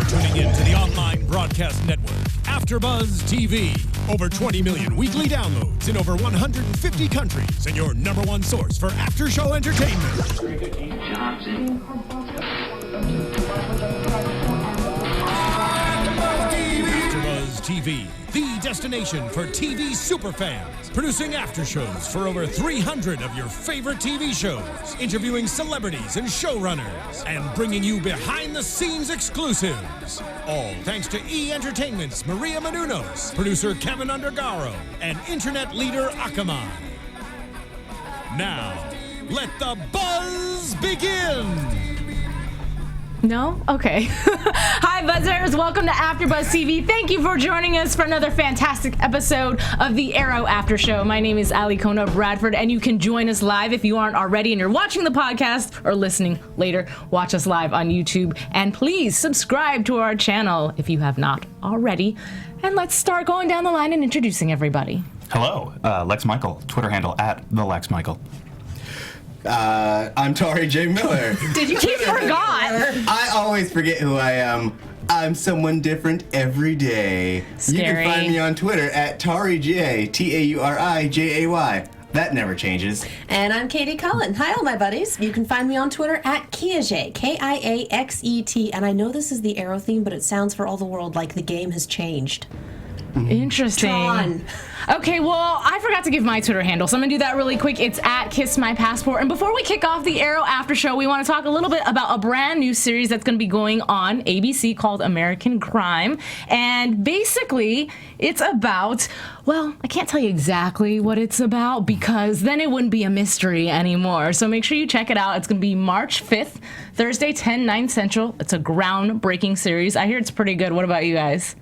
tuning in to the online broadcast network, AFTERBUZZ TV. Over 20 million weekly downloads in over 150 countries, and your #1 source for after-show entertainment. AFTERBUZZ TV, the destination for TV superfans. Producing aftershows for over 300 of your favorite TV shows, interviewing celebrities and showrunners, and bringing you behind-the-scenes exclusives. All thanks to E! Entertainment's Maria Menounos, producer Kevin Undergaro, and internet leader Akamai. Now, let the buzz begin! No? Okay. Hi, Buzzers. Welcome to AfterBuzz TV. Thank you for joining us for another fantastic episode of the Arrow After Show. My name is Alikona Bradford, and you can join us live if you aren't already and you're watching the podcast or listening later. Watch us live on YouTube, and please subscribe to our channel if you have not already. And let's start going down the line and introducing everybody. Hello, Lex Michael, Twitter handle @TheLexMichael. I'm Tauri Miller. Did you forgot? I always forget who I am. I'm someone different every day. Scary. You can find me on Twitter @TauriJ, TaurijAY. That never changes. And I'm Katie Cullen. Hi, all my buddies. You can find me on Twitter @KiaXet, KIAXET. And I know this is the Arrow theme, but it sounds for all the world like the game has changed. Interesting. Tron. Okay, well, I forgot to give my Twitter handle, so I'm going to do that really quick. It's @KissMyPassport. And before we kick off the Arrow After Show, we want to talk a little bit about a brand new series that's going to be going on ABC called American Crime. And basically, it's about, well, I can't tell you exactly what it's about because then it wouldn't be a mystery anymore. So make sure you check it out. It's going to be March 5th, Thursday, 10/9 Central. It's a groundbreaking series. I hear it's pretty good. What about you guys?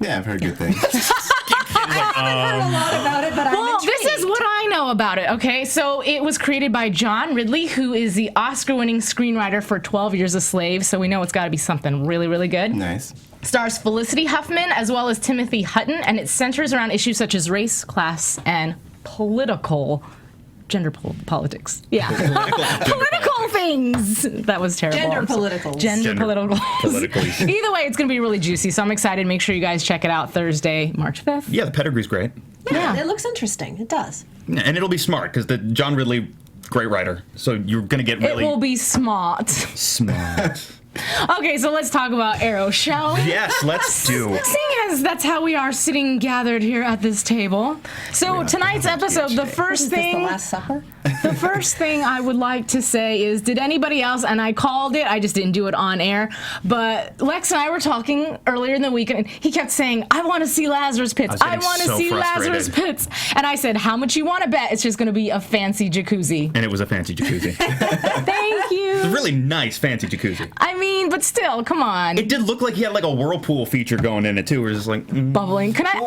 Yeah, I've heard good things. I haven't heard a lot about it, but I'm intrigued. This is what I know about it, okay? So it was created by John Ridley, who is the Oscar-winning screenwriter for 12 Years a Slave, so we know it's got to be something really, really good. Nice. Stars Felicity Huffman as well as Timothy Hutton, and it centers around issues such as race, class, and politics. Yeah. Political things. That was terrible. Gender politicals. Gender politicals. Either way, it's going to be really juicy, so I'm excited. Make sure you guys check it out Thursday, March 5th. Yeah, the pedigree's great. Yeah, it looks interesting. It does. Yeah, and it'll be smart, because the John Ridley, great writer, so you're going to get really... It will be smart. smart. Okay, so let's talk about Arrow, shall we? Yes, let's do. Seeing as that's how we are sitting gathered here at this table. So tonight's episode, the first thing... the Last Supper? The first thing I would like to say is, did anybody else, and I called it, I just didn't do it on air, but Lex and I were talking earlier in the week, and he kept saying, I want to see Lazarus Pits. I want to see Lazarus Pits. And I said, how much you want to bet? It's just going to be a fancy jacuzzi. And it was a fancy jacuzzi. Thank you. It's a really nice fancy jacuzzi. I mean, but still, come on. It did look like he had like a whirlpool feature going in it too. It was just like bubbling. Can I?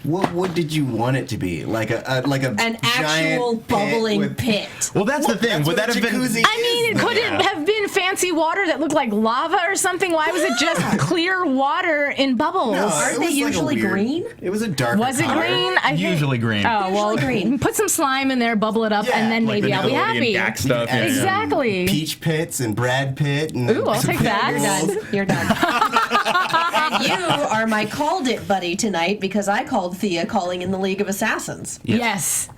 What did you want it to be? Like an actual bubbling pit. Well, that's the thing. Would that have been? I mean, could it have been fancy water that looked like lava or something? Why was it just clear water in bubbles? No, Aren't they usually green? It was a dark. Was it green? I think, usually green. Oh well, green. Put some slime in there, bubble it up, and then like maybe the I'll be happy. Nickelodeon stuff. Yeah. Exactly. Peach Pits and Brad Pitt. And Ooh, I'll take that. You're done. And you are my called it buddy tonight because I called Thea calling in the League of Assassins. Yes,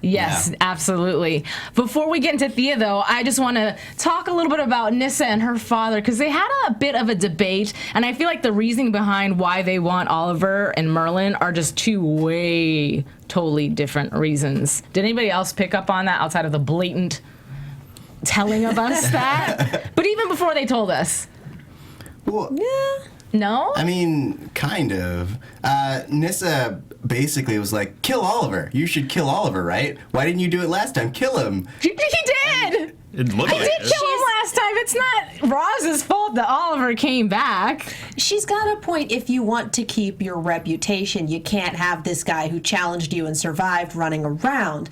absolutely. Before we get into Thea, though, I just want to talk a little bit about Nyssa and her father because they had a bit of a debate, and I feel like the reasoning behind why they want Oliver and Merlin are just two way totally different reasons. Did anybody else pick up on that outside of the blatant telling of us that? But even before they told us. Well, Yeah. No? I mean, kind of. Nyssa basically was like, kill Oliver. You should kill Oliver, right? Why didn't you do it last time? Kill him. He did! It looked I like did it. kill him last time. It's not Roz's fault that Oliver came back. She's got a point. If you want to keep your reputation, you can't have this guy who challenged you and survived running around.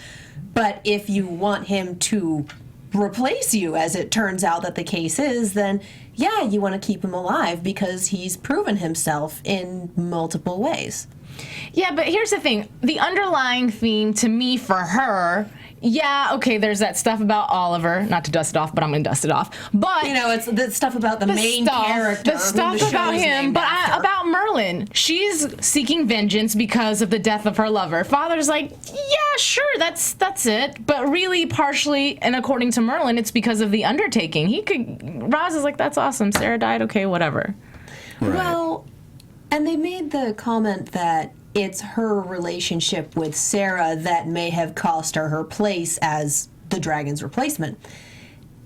But if you want him to replace you, as it turns out that the case is, then yeah, you want to keep him alive because he's proven himself in multiple ways. Yeah, but here's the thing. The underlying theme to me for her Yeah, okay, there's that stuff about Oliver. Not to dust it off, but I'm going to dust it off. But it's the stuff about the main character. The stuff about him, but about Merlin. She's seeking vengeance because of the death of her lover. Father's like, yeah, sure, that's it. But really, partially, and according to Merlin, it's because of the undertaking. Roz is like, that's awesome. Sarah died, okay, whatever. Right. Well, and they made the comment that it's her relationship with Sarah that may have cost her place as the dragon's replacement.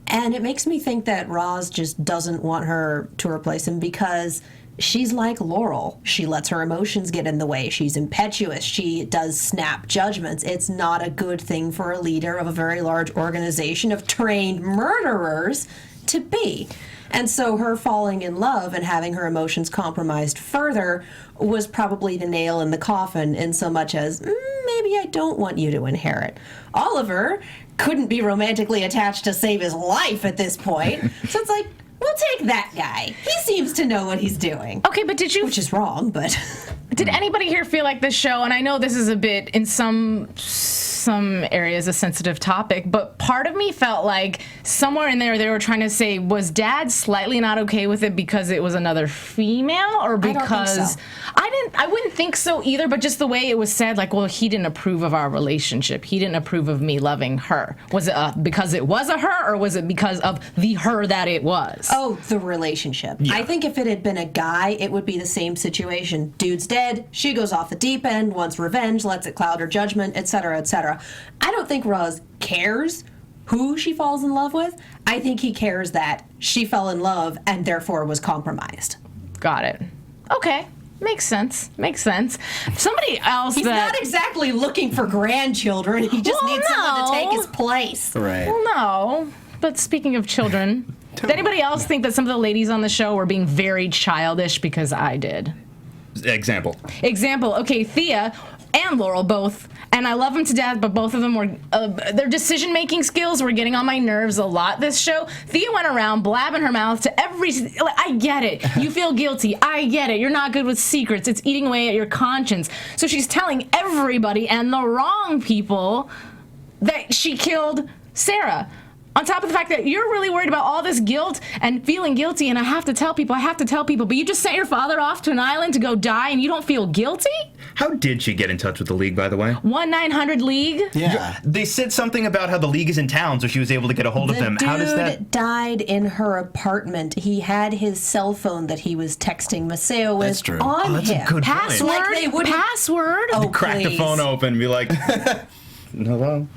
And it makes me think that Roz just doesn't want her to replace him because she's like Laurel. She lets her emotions get in the way. She's impetuous. She does snap judgments. It's not a good thing for a leader of a very large organization of trained murderers to be. And so her falling in love and having her emotions compromised further was probably the nail in the coffin, in so much as, maybe I don't want you to inherit. Oliver couldn't be romantically attached to save his life at this point. So it's like, we'll take that guy. He seems to know what he's doing. Okay, but did you... Which is wrong, but... Did anybody here feel like this show, and I know this is a bit, in some areas, a sensitive topic, but part of me felt like somewhere in there they were trying to say, was Dad slightly not okay with it because it was another female, or because... I don't think so. I wouldn't think so either, but just the way it was said, like, well, he didn't approve of our relationship. He didn't approve of me loving her. Was it because it was a her, or was it because of the her that it was? Oh, the relationship. Yeah. I think if it had been a guy, it would be the same situation. Dude's dead, she goes off the deep end, wants revenge, lets it cloud her judgment, etc., etc. I don't think Roz cares who she falls in love with. I think he cares that she fell in love and therefore was compromised. Got it. Okay. Makes sense. Somebody else He's not exactly looking for grandchildren. He just needs someone to take his place. Right. Well, no. But speaking of children, did anybody else think that some of the ladies on the show were being very childish? Because I did. Example. Okay, Thea and Laurel both, and I love them to death, but both of them were, their decision-making skills were getting on my nerves a lot this show. Thea went around blabbing her mouth to I get it. You feel guilty. I get it. You're not good with secrets. It's eating away at your conscience. So she's telling everybody and the wrong people that she killed Sarah. On top of the fact that you're really worried about all this guilt and feeling guilty, and I have to tell people, but you just sent your father off to an island to go die and you don't feel guilty? How did she get in touch with the League, by the way? 1-900-LEAGUE? Yeah. They said something about how the League is in town, so she was able to get a hold of them. How does that... The dude died in her apartment. He had his cell phone that he was texting Maceo with. That's true. On that's him. a good Password? point. Like they wouldn't... Password? Oh, Crack the please. phone open and be like, hello?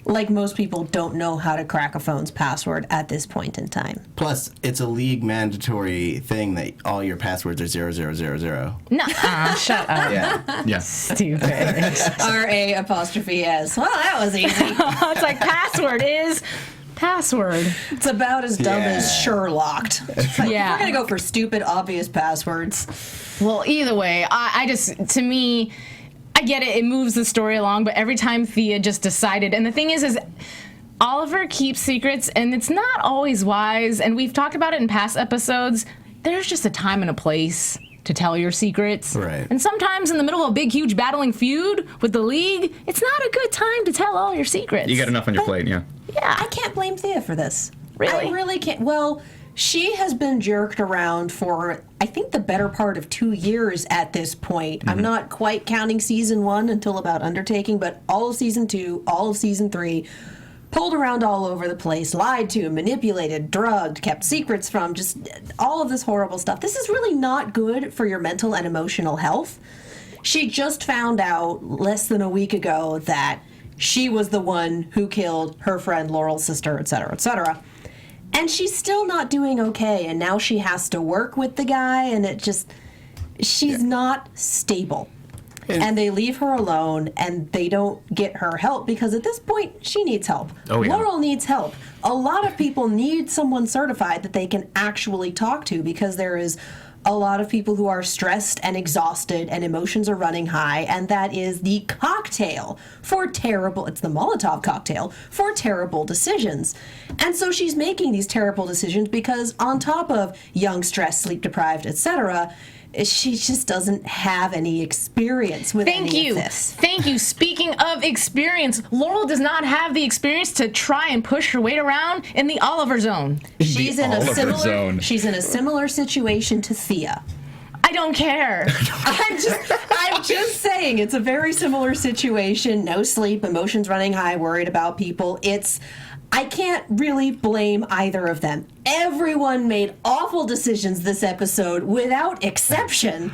Like most people don't know how to crack a phone's password at this point in time. Plus, it's a League mandatory thing that all your passwords are 0000. No, shut up. Yeah. Stupid. R-A''S. Well, that was easy. It's like password is password. It's about as dumb as Sherlocked. Yeah. We're going to go for stupid, obvious passwords. Well, either way, I just, to me, I get it. It moves the story along, but every time Thea just decided, and the thing is Oliver keeps secrets, and it's not always wise, and we've talked about it in past episodes. There's just a time and a place to tell your secrets. Right. And sometimes in the middle of a big, huge battling feud with the League, it's not a good time to tell all your secrets. You got enough on your plate, yeah. Yeah. I can't blame Thea for this. Really? I really can't. Well, she has been jerked around for, I think, the better part of 2 years at this point. Mm-hmm. I'm not quite counting season 1 until about Undertaking, but all of season 2, all of season 3, pulled around all over the place, lied to, manipulated, drugged, kept secrets from, just all of this horrible stuff. This is really not good for your mental and emotional health. She just found out less than a week ago that she was the one who killed her friend Laurel's sister, etc., etc. And she's still not doing okay, and now she has to work with the guy, and she's not stable. And they leave her alone, and they don't get her help, because at this point, she needs help. Oh, yeah. Laurel needs help. A lot of people need someone certified that they can actually talk to, because there is a lot of people who are stressed and exhausted and emotions are running high, and that is the cocktail for terrible, it's the Molotov cocktail for terrible decisions. And so she's making these terrible decisions because on top of young, stressed, sleep deprived, etc., she just doesn't have any experience with any of this. Thank you. Speaking of experience, Laurel does not have the experience to try and push her weight around in the Oliver zone. She's in a similar situation to Thea. I don't care. I'm just saying, it's a very similar situation. No sleep, emotions running high, worried about people. I can't really blame either of them. Everyone made awful decisions this episode without exception.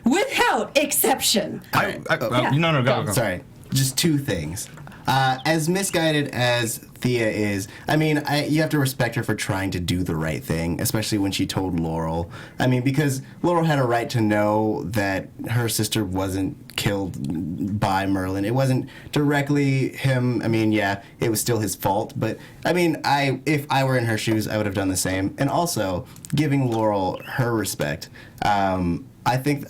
Without exception. No, go. Sorry, just two things. As misguided as Thea is, I mean, you have to respect her for trying to do the right thing, especially when she told Laurel. I mean, because Laurel had a right to know that her sister wasn't killed by Merlin. It wasn't directly him. I mean, yeah, it was still his fault. But, I mean, if I were in her shoes, I would have done the same. And also, giving Laurel her respect. I think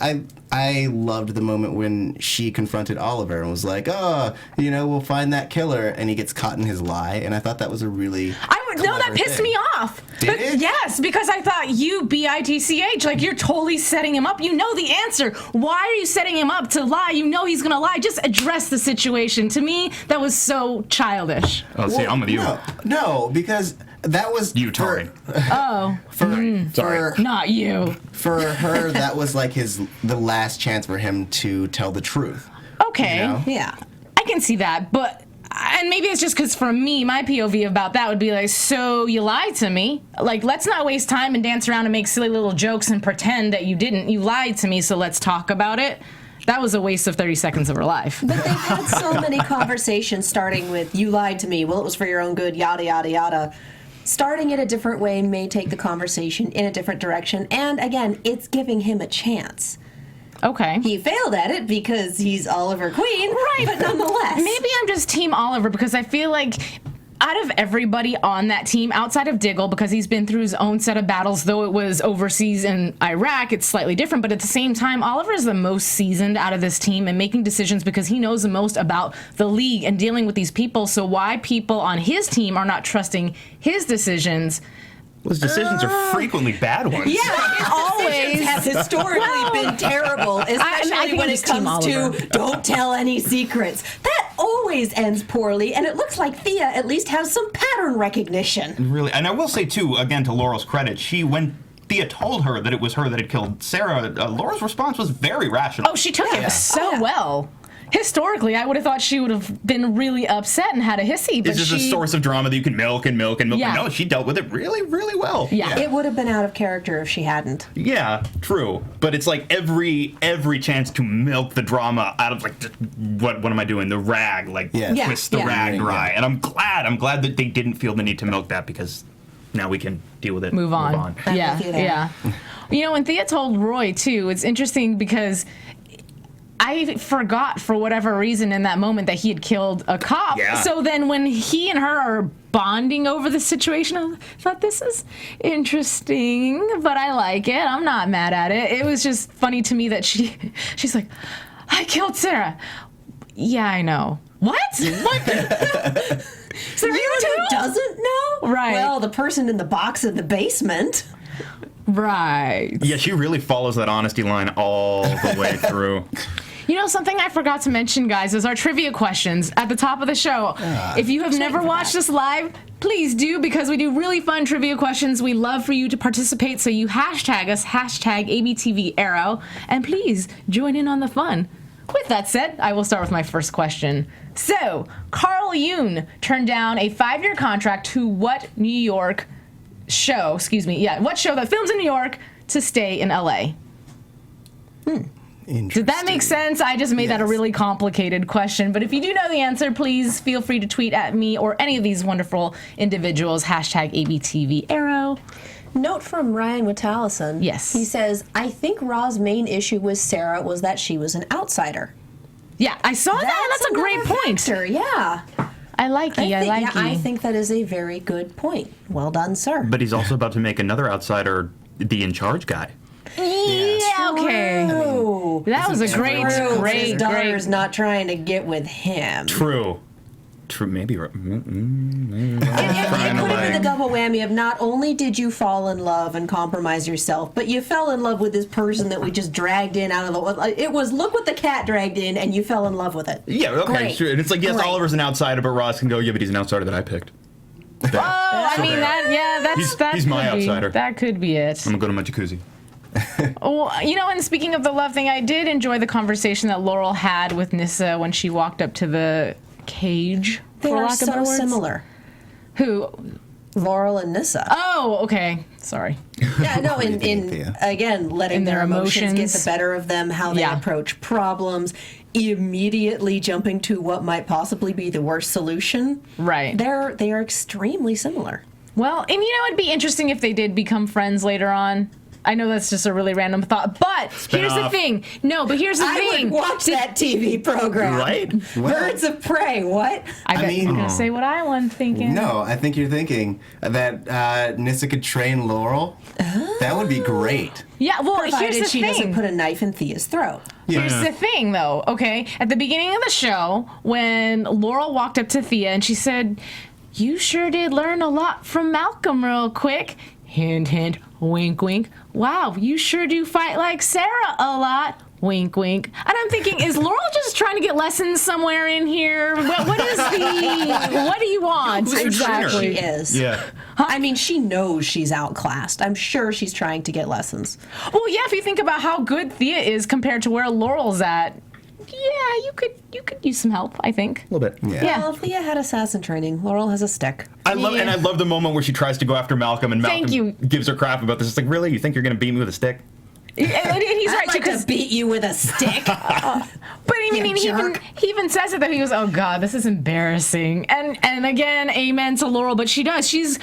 I loved the moment when she confronted Oliver and was like, "Oh, we'll find that killer," and he gets caught in his lie. And I thought that was a really that pissed me off. Did it? Yes, because I thought you bitch, like you're totally setting him up. You know the answer. Why are you setting him up to lie? You know he's gonna lie. Just address the situation. To me, that was so childish. Oh, see, I'm with you. No, because that was you, Tauri. For Not you. For her, that was like the last chance for him to tell the truth. Okay. Yeah. I can see that, but and maybe it's just because for me, my POV about that would be like, so you lied to me. Like, let's not waste time and dance around and make silly little jokes and pretend that you didn't. You lied to me, so let's talk about it. That was a waste of 30 seconds of her life. But they've had so many conversations starting with, you lied to me, well, it was for your own good, yada, yada, yada. Starting it a different way may take the conversation in a different direction. And again, it's giving him a chance. Okay. He failed at it because he's Oliver Queen, right? But nonetheless. Maybe I'm just Team Oliver because I feel like out of everybody on that team, outside of Diggle, because he's been through his own set of battles, though it was overseas in Iraq, it's slightly different. But at the same time, Oliver is the most seasoned out of this team and making decisions because he knows the most about the league and dealing with these people. So why people on his team are not trusting his decisions? Those decisions are frequently bad ones. Yeah, his always have historically been terrible, especially when it comes to don't tell any secrets. That always ends poorly, and it looks like Thea at least has some pattern recognition. Really, and I will say too, again to Laurel's credit, when Thea told her that it was her that had killed Sarah, Laurel's response was very rational. Oh, she took it so well. Historically, I would have thought she would have been really upset and had a hissy. But it's just a source of drama that you can milk and milk and milk. Yeah. But no, she dealt with it really, really well. Yeah. It would have been out of character if she hadn't. Yeah, true. But it's like every chance to milk the drama out of like what am I doing? The rag, twist the rag dry. And I'm glad that they didn't feel the need to milk that because now we can deal with it. Move on. Yeah. When Thea told Roy too, it's interesting because I forgot for whatever reason in that moment that he had killed a cop. Yeah. So then when he and her are bonding over the situation, I thought this is interesting, but I like it. I'm not mad at it. It was just funny to me that she's like, I killed Sarah. Yeah, I know. What? What? So you too? Doesn't know? Right. Well, the person in the box in the basement. Right. Yeah, she really follows that honesty line all the way through. Something I forgot to mention, guys, is our trivia questions at the top of the show. If you have never watched us live, please do, because we do really fun trivia questions. We love for you to participate, so you hashtag us, hashtag ABTV Arrow, and please join in on the fun. With that said, I will start with my first question. So, Carl Yoon turned down a 5-year contract to what New York show, what show that films in New York to stay in LA? Did that make sense? I just made that a really complicated question, but if you do know the answer, please feel free to tweet at me or any of these wonderful individuals, hashtag ABTV Arrow. Note from Ryan Witalison. Yes. He says, I think Ra's main issue with Sarah was that she was an outsider. Yeah, I saw that, and that's a great point. Factor, yeah. I like you. I think that is a very good point. Well done, sir. But he's also about to make another outsider the in charge guy. Yeah, okay. True. That was a great. His daughter's not trying to get with him. True. Maybe. It could have been a double whammy of not only did you fall in love and compromise yourself, but you fell in love with this person that we just dragged in out of the... It was, look what the cat dragged in, and you fell in love with it. Yeah, okay, Great. sure. And it's like, yes, Great. Oliver's an outsider, but Ross can go, yeah, but he's an outsider that I picked. He's my outsider. That could be it. I'm going to go to my jacuzzi. Well, and speaking of the love thing, I did enjoy the conversation that Laurel had with Nyssa when she walked up to the cage. They are so similar. Who? Laurel and Nyssa. Oh, okay. Sorry. Yeah, no, again, letting their emotions get the better of them, how they approach problems, immediately jumping to what might possibly be the worst solution. Right. They are extremely similar. Well, and it'd be interesting if they did become friends later on. I know that's just a really random thought, but here's the thing. No, but here's the thing. I would watch that TV program. Right? Well, Birds of Prey, what? I bet you're going to say what I was thinking. No, I think you're thinking that Nyssa could train Laurel. That would be great. Yeah, well, Provided here's the she thing. doesn't put a knife in Thea's throat. Here's the thing, though, okay? At the beginning of the show, when Laurel walked up to Thea and she said, "You sure did learn a lot from Malcolm real quick." Hint, hint, wink, wink. Wow, you sure do fight like Sarah a lot. Wink, wink. And I'm thinking, is Laurel just trying to get lessons somewhere in here? What do you want? Exactly. She is. Yeah. I mean, she knows she's outclassed. I'm sure she's trying to get lessons. Well, yeah, if you think about how good Thea is compared to where Laurel's at, yeah, you could use some help, I think. A little bit. Yeah. Well, Thea had assassin training. Laurel has a stick. I love the moment where she tries to go after Malcolm and Malcolm gives her crap about this. It's like, really? You think you're going to beat me with a stick? And he's right, I'd like to beat you with a stick. But I mean, he even says it, that he goes, "Oh God, this is embarrassing." And again, amen to Laurel, but she does. She's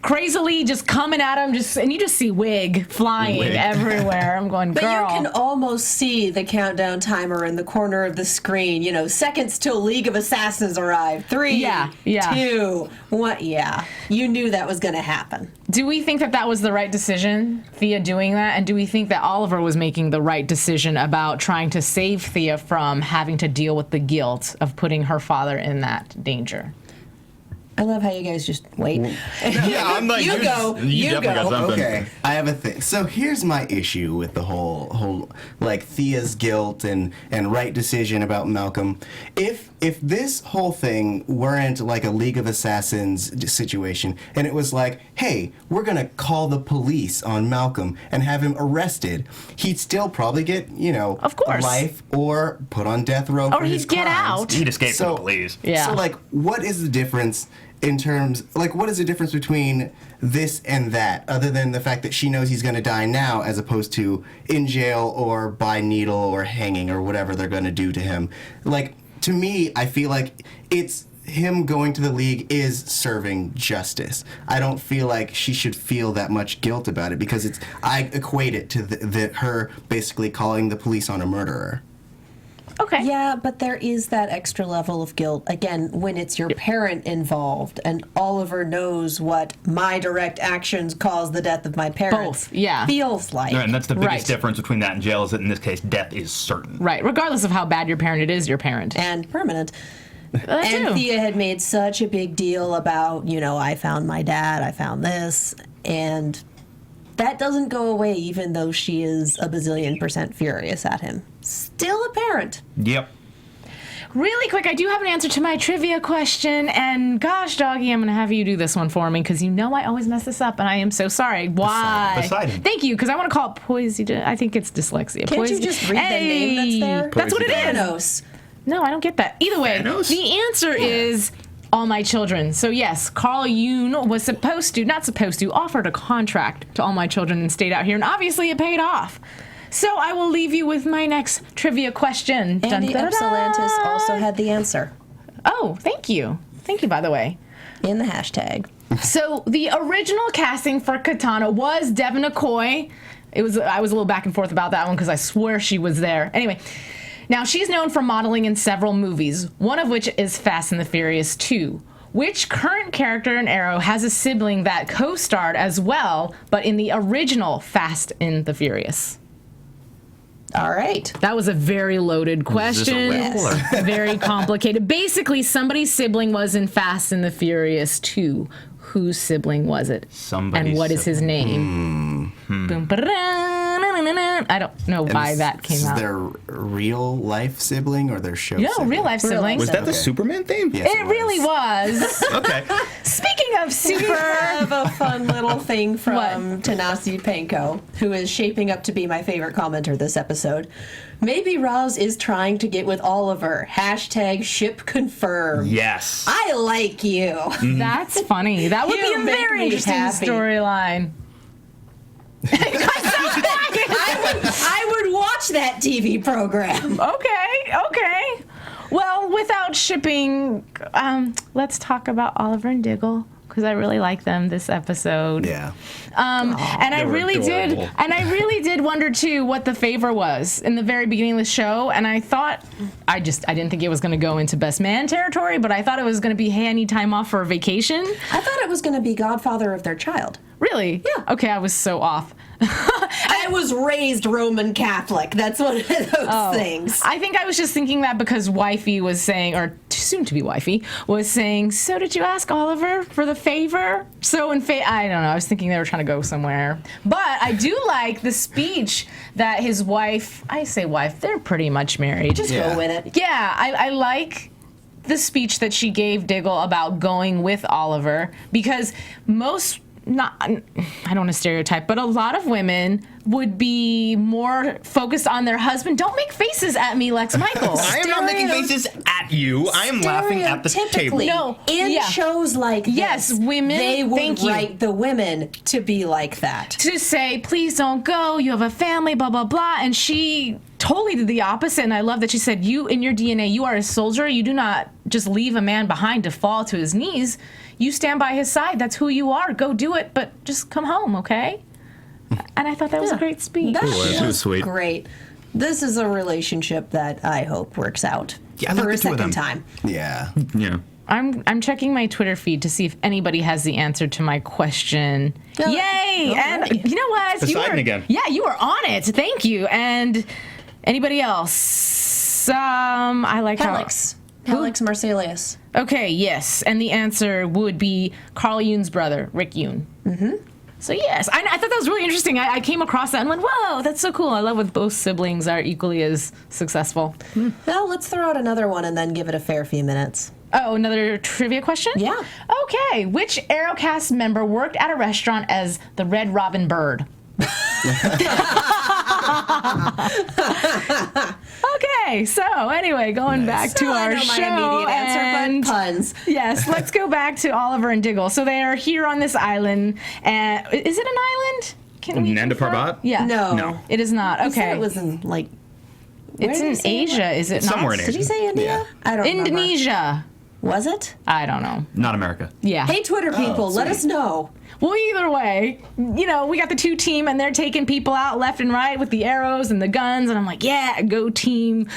crazily just coming at him, and you just see wig flying everywhere. I'm going, girl. But you can almost see the countdown timer in the corner of the screen. Seconds till League of Assassins arrive. 3, 2, 1. Yeah, you knew that was going to happen. Do we think that was the right decision, Thea doing that? And do we think that Oliver was making the right decision about trying to save Thea from having to deal with the guilt of putting her father in that danger? I love how you guys just wait. Yeah, I'm like, you go. You definitely got something. Okay, I have a thing. So here's my issue with the whole like Thea's guilt and right decision about Malcolm. If this whole thing weren't like a League of Assassins situation, and it was like, hey, we're gonna call the police on Malcolm and have him arrested, he'd still probably get of course, life or put on death row or for his he'd get crimes. out. He'd escape from the police. Yeah. So like, what is the difference? In terms, like, what is the difference between this and that, other than the fact that she knows he's going to die now, as opposed to in jail or by needle or hanging or whatever they're going to do to him? Like, to me, I feel like it's him going to the League is serving justice. I don't feel like she should feel that much guilt about it, because I equate it to her basically calling the police on a murderer. Okay. Yeah, but there is that extra level of guilt, again, when it's your parent involved, and Oliver knows what my direct actions caused the death of my parents. Both, feels like. Right, and that's the biggest difference between that and jail, is that in this case, death is certain. Right, regardless of how bad your parent, it is your parent. And permanent. And Thea had made such a big deal about, I found my dad, I found this, and that doesn't go away even though she is a bazillion% furious at him. Still a parent. Yep. Really quick, I do have an answer to my trivia question, and gosh, doggy, I'm going to have you do this one for me, because I always mess this up, and I am so sorry. Why? Poseidon. Thank you, because I want to call it Poison. I think it's dyslexia. Can't you just read the name that's there? That's what it is. Thanos. No, I don't get that. Either way, the answer is All My Children. So yes, Carl Yoon was offered a contract to All My Children and stayed out here, and obviously it paid off. So I will leave you with my next trivia question. Andy Epsilantis also had the answer. Oh, thank you. Thank you, by the way. In the hashtag. So the original casting for Katana was Devin Aoki. I was a little back and forth about that one because I swear she was there. Anyway, now she's known for modeling in several movies, one of which is Fast and the Furious 2. Which current character in Arrow has a sibling that co-starred as well, but in the original Fast and the Furious? All right. That was a very loaded question. Very complicated. Basically, somebody's sibling was in Fast and the Furious 2. Whose sibling was it? Somebody's And what is his name? I don't know why that came out. Is their real life sibling or their show No, sibling? real life sibling. Was that the Superman theme? Yes, It really was. Okay. Speaking of We super, have a fun little thing from What? Tanasi Penko, who is shaping up to be my favorite commenter this episode. Maybe Roz is trying to get with Oliver. # ship confirmed. Yes. I like you. that's funny. That would You be a make very me interesting happy. storyline. I would watch that TV program. Okay. Well, without shipping, let's talk about Oliver and Diggle, because I really like them this episode. Yeah. And I were really adorable. did wonder too what the favor was in the very beginning of the show. And I thought, I didn't think it was going to go into best man territory, but I thought it was going to be, hey, I need time off for a vacation. I thought it was going to be godfather of their child. Really? Yeah. Okay, I was so off. I was raised Roman Catholic. That's one of those things. I think I was just thinking that because wifey was saying, or soon to be wifey, was saying, so did you ask Oliver for the favor? So I don't know, I was thinking they were trying to go somewhere. But I do like the speech that his wife, I say wife, they're pretty much married. Just Yeah. go with it. Yeah, I like the speech that she gave Diggle about going with Oliver, because I don't want to stereotype, but a lot of women would be more focused on their husband. Don't make faces at me, Lex Michael. I am not making faces at you. I am laughing at the table. Stereotypically, No, in yeah. shows like this, Yes, women, they would thank you. write the women to be like that. To say, please don't go, you have a family, blah, blah, blah. And she totally did the opposite. And I love that she said, you, in your DNA, you are a soldier. You do not just leave a man behind to fall to his knees. You stand by his side. That's who you are. Go do it, but just come home, okay? And I thought that was a great speech. That was was sweet. great. This is a relationship that I hope works out Yeah, I like for a the two of second them. time. Yeah. Yeah. I'm checking my Twitter feed to see if anybody has the answer to my question. Oh, Yay! all And right. you know what? Poseidon again. Yeah, you were on it. Thank you. And anybody else? I like Alex Marsalius. Okay, yes. And the answer would be Carl Yoon's brother, Rick Yoon. Mm-hmm. So yes, I thought that was really interesting. I came across that and went, whoa, that's so cool. I love when both siblings are equally as successful. Well, let's throw out another one and then give it a fair few minutes. Oh, another trivia question? Yeah. Okay, which Arrowcast member worked at a restaurant as the Red Robin Bird? Okay, so anyway, going back to I our know show. my immediate answer, and but puns. yes, let's go back to Oliver and Diggle. So they are here on this island. And is it an island? Can we Nanda confirm? Parbat? Yeah. No. It is not. He said Okay. it was in, like... where It's did he in say it Asia, was? is it not? Somewhere in Did he Asia. say India? Yeah. I don't remember. Indonesia. Was it? I don't know. Not America. Yeah. Hey, Twitter people, let us know. Well, either way, we got the two team and they're taking people out left and right with the arrows and the guns. And I'm like, yeah, go team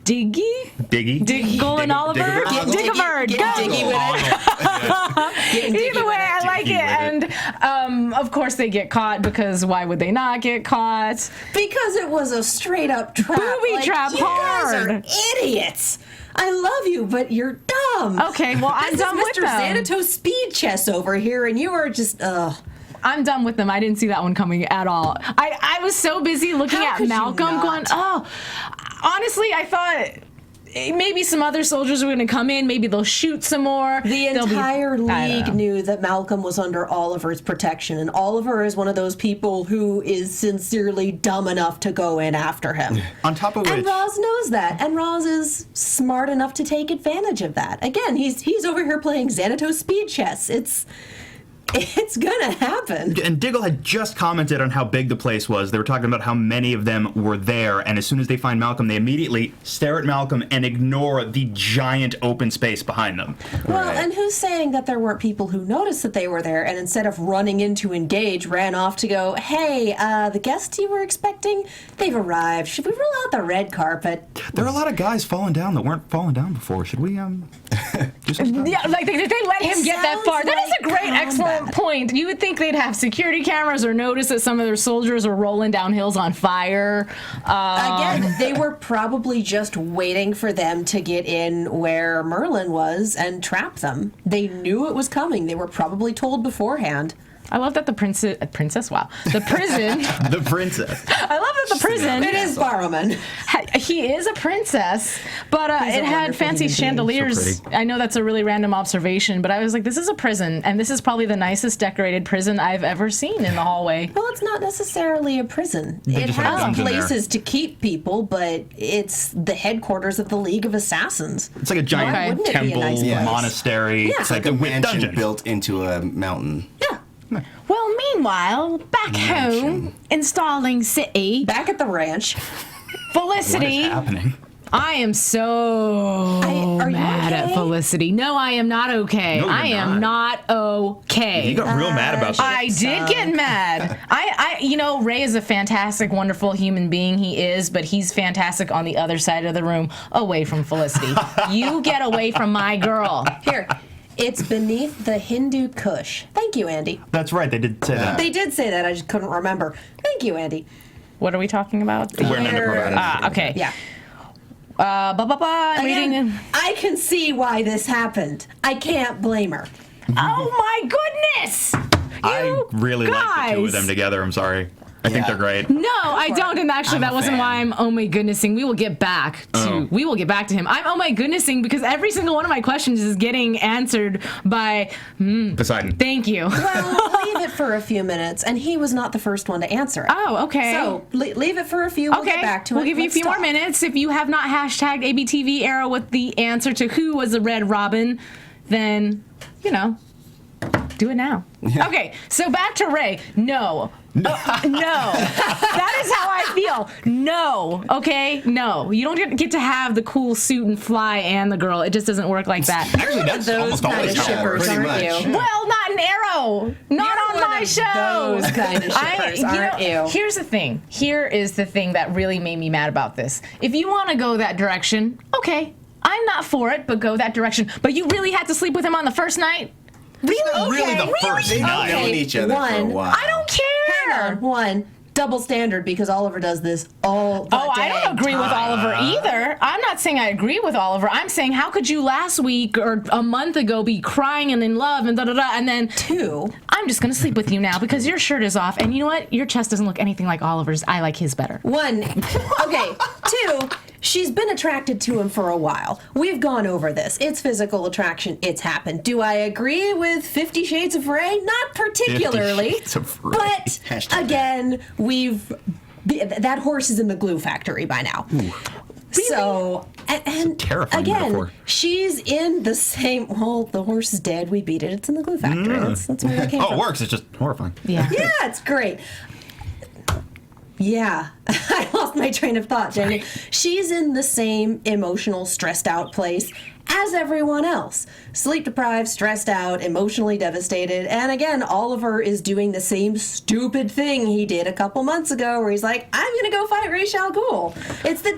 Diggle and Oliver. Digglebird, go. Diggy with it. Either way, I like it. Diggy And of course they get caught, because why would they not get caught? Because it was a straight up trap. Booby trap you guys hard. are idiots. I love you, but you're dumb. Okay, well, I'm This done is with Mr. them. Xanatos Speed Chess over here, and you are just, I'm done with them. I didn't see that one coming at all. I was so busy looking How at could you Malcolm not? going, oh, honestly, I thought maybe some other soldiers were going to come in. Maybe they'll shoot some more. The entire I don't league know. knew that Malcolm was under Oliver's protection, and Oliver is one of those people who is sincerely dumb enough to go in after him. On top of And which, Roz knows that, and Roz is smart enough to take advantage of that. Again, he's over here playing Xanatos Speed Chess. It's gonna happen. and Diggle had just commented on how big the place was. They were talking about how many of them were there, and as soon as they find Malcolm, they immediately stare at Malcolm and ignore the giant open space behind them. Well, Right. and who's saying that there weren't people who noticed that they were there and instead of running in to engage, ran off to go, hey, the guests you were expecting, they've arrived. Should we roll out the red carpet? There are a lot of guys falling down that weren't falling down before. Should we, do some stuff? Yeah, like they let him get that sounds far. That is a like great, excellent point. point, you would think they'd have security cameras or notice that some of their soldiers are rolling down hills on fire. Again, they were probably just waiting for them to get in where Merlin was and trap them. They knew it was coming. They were probably told beforehand. I love that the princess, wow. The prison. The princess. I love that the prison. It is Barrowman. He is a princess, but it had fancy chandeliers. So I know that's a really random observation, but I was like, this is a prison, and this is probably the nicest decorated prison I've ever seen in the hallway. Well, it's not necessarily a prison. It has places to keep people, but it's the headquarters of the League of Assassins. It's like a giant temple, monastery. Yeah. It's like a mansion dungeon built into a mountain. Yeah. Well, meanwhile, back home, installing city, Back at the ranch. Felicity. What is happening? I am so Are you mad at okay? Felicity. No, I am not okay. No, you're I am not okay. You got real mad about that. I did get mad. Ray is a fantastic, wonderful human being. He is, but he's fantastic on the other side of the room, away from Felicity. You get away from my girl. Here. It's beneath the Hindu Kush. Thank you, Andy. That's right, they did say that. They did say that. I just couldn't remember. Thank you, Andy. What are we talking about? We're not providing. Okay. Yeah. I'm reading. Again, I can see why this happened. I can't blame her. Oh my goodness! I really like the two of guys. them together. I'm sorry. I think they're great. No, I don't, and actually, that wasn't why I'm oh my goodnessing. We will get back to him. I'm oh my goodnessing because every single one of my questions is getting answered by Poseidon. Thank you. Well, leave it for a few minutes, and he was not the first one to answer it. Oh, okay. So leave it for a few. We'll get back to it. We'll give you a Let's few more talk. minutes. If you have not hashtagged ABTV Arrow with the answer to who was the Red Robin, then do it now. Okay, so back to Ray. No. No. That is how I feel. No. Okay? No. You don't get to have the cool suit and fly and the girl. It just doesn't work like that. Actually, that's Those almost kind always of how it shippers, works. aren't you? Well, not an Arrow. Not You're on one my of show. those kind of shippers, aren't you? Here's the thing. Here is the thing that really made me mad about this. If you want to go that direction, okay. I'm not for it, but go that direction. But you really had to sleep with him on the first night? Not really the first They've night. known each other for a while. I don't care. Hang on. One, double standard because Oliver does this all the Oh, I dang don't agree with time. Oliver either. I'm not saying I agree with Oliver. I'm saying how could you last week or a month ago be crying and in love and da-da-da, and then Two. I'm just going to sleep with you now because your shirt is off. And you know what? Your chest doesn't look anything like Oliver's. I like his better. One. Okay. Two. She's been attracted to him for a while. We've gone over this. It's physical attraction. It's happened. Do I agree with 50 Shades of Ray? Not particularly. 50 Shades of Ray. But Hashtag again, that horse is in the glue factory by now. Ooh. So, and terrifying again, metaphor. she's in the same. Well, the horse is dead. We beat it. It's in the glue factory. That's where it came Oh, from. it works. It's just horrifying. Yeah. Yeah, it's great. Yeah, I lost my train of thought, Jamie. She's in the same emotional, stressed out place as everyone else. Sleep deprived, stressed out, emotionally devastated. And again, Oliver is doing the same stupid thing he did a couple months ago where he's like, I'm going to go fight Ra's al Ghul. It's the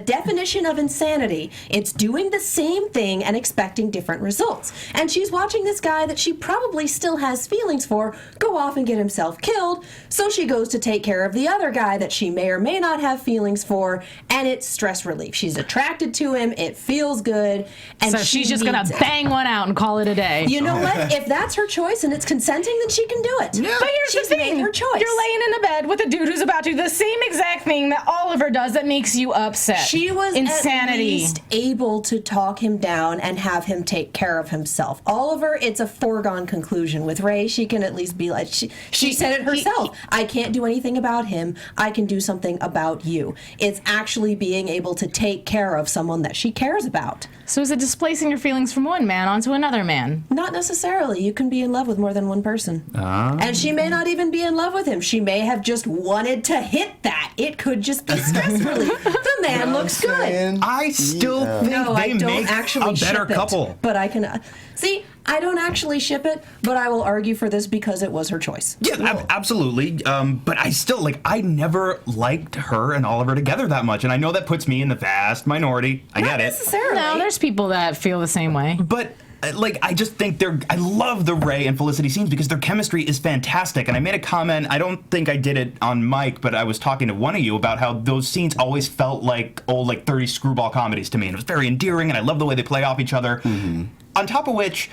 definition of insanity. It's doing the same thing and expecting different results. And she's watching this guy that she probably still has feelings for go off and get himself killed. So she goes to take care of the other guy that she may or may not have feelings for, and it's stress relief. She's attracted to him. It feels good. And So she's just going to bang one out and call it a day. You know what? If that's her choice and it's consenting, then she can do it. But here's She's the thing. made her choice. You're laying in a bed with a dude who's about to do the same exact thing that Oliver does that makes you upset. She was insanity. at least able to talk him down and have him take care of himself. Oliver, it's a foregone conclusion. With Ray, she can at least be like, she said it herself. I can't do anything about him. I can do something about you. It's actually being able to take care of someone that she cares about. So is it displacing your feelings from one man onto another man? Not necessarily. You can be in love with more than one person. And she may not even be in love with him. She may have just wanted to hit that. It could just be stress relief. The man looks good. I still think No, they I don't make actually a better ship couple. it. But I can see. I don't actually ship it, but I will argue for this because it was her choice. Yeah, absolutely. But I still, I never liked her and Oliver together that much. And I know that puts me in the vast minority. I get it. Necessarily. No, there's people that feel the same way. But I just think I love the Ray and Felicity scenes because their chemistry is fantastic. And I made a comment, I don't think I did it on mic, but I was talking to one of you about how those scenes always felt like old 30 screwball comedies to me. And it was very endearing, and I love the way they play off each other. Mm-hmm. On top of which,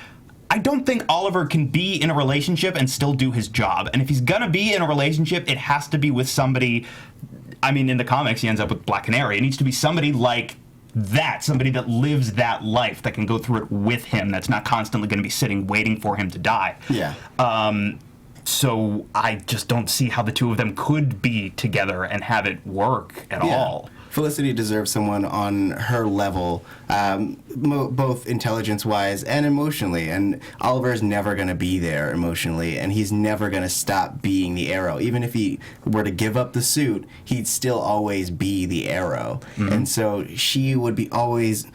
I don't think Oliver can be in a relationship and still do his job. And if he's gonna be in a relationship, it has to be with somebody. I mean, in the comics, he ends up with Black Canary. It needs to be somebody like that, somebody that lives that life, that can go through it with him, that's not constantly going to be sitting waiting for him to die. Yeah. So I just don't see how the two of them could be together and have it work at all. Felicity deserves someone on her level, both intelligence-wise and emotionally. And Oliver is never going to be there emotionally, and he's never going to stop being the Arrow. Even if he were to give up the suit, he'd still always be the Arrow. Mm-hmm. And so she would always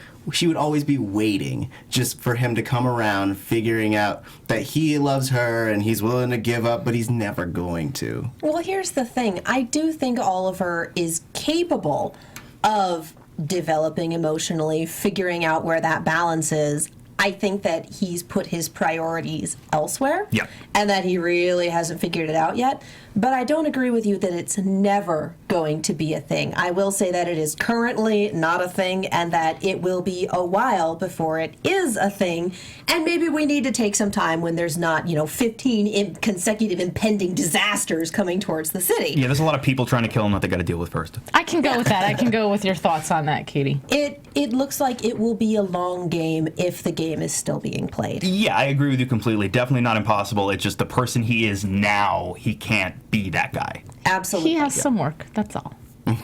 be waiting just for him to come around, figuring out that he loves her and he's willing to give up, but he's never going to. Well, here's the thing. I do think Oliver is capable of developing emotionally, figuring out where that balance is. I think that he's put his priorities elsewhere, and that he really hasn't figured it out yet. But I don't agree with you that it's never going to be a thing. I will say that it is currently not a thing, and that it will be a while before it is a thing. And maybe we need to take some time when there's not, 15 consecutive impending disasters coming towards the city. Yeah, there's a lot of people trying to kill him that they got to deal with first. I can go with that. I can go with your thoughts on that, Katie. It looks like it will be a long game if the game is still being played. Yeah, I agree with you completely. Definitely not impossible. It's just the person he is now, he can't be that guy. Absolutely. He has some work, that's all.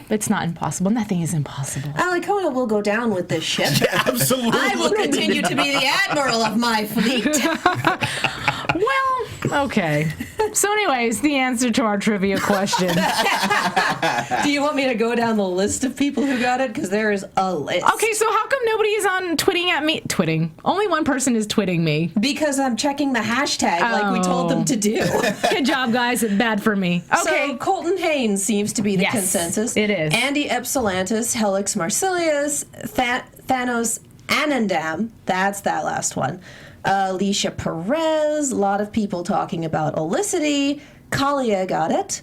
It's not impossible. Nothing is impossible. Alikona will go down with this ship. Absolutely. I will continue to be the admiral of my fleet. Well, okay. So anyways, the answer to our trivia question. Do you want me to go down the list of people who got it? Because there is a list. Okay, so how come nobody is on twitting at me? Twitting. Only one person is twitting me. Because I'm checking the hashtag like we told them to do. Good job, guys. Bad for me. Okay. So Colton Haynes seems to be the consensus. It is. Andy Epsilantis, Helix Marsilius, Thanos Anandam. That's that last one. Alicia Perez, a lot of people talking about Olicity. Kalia got it.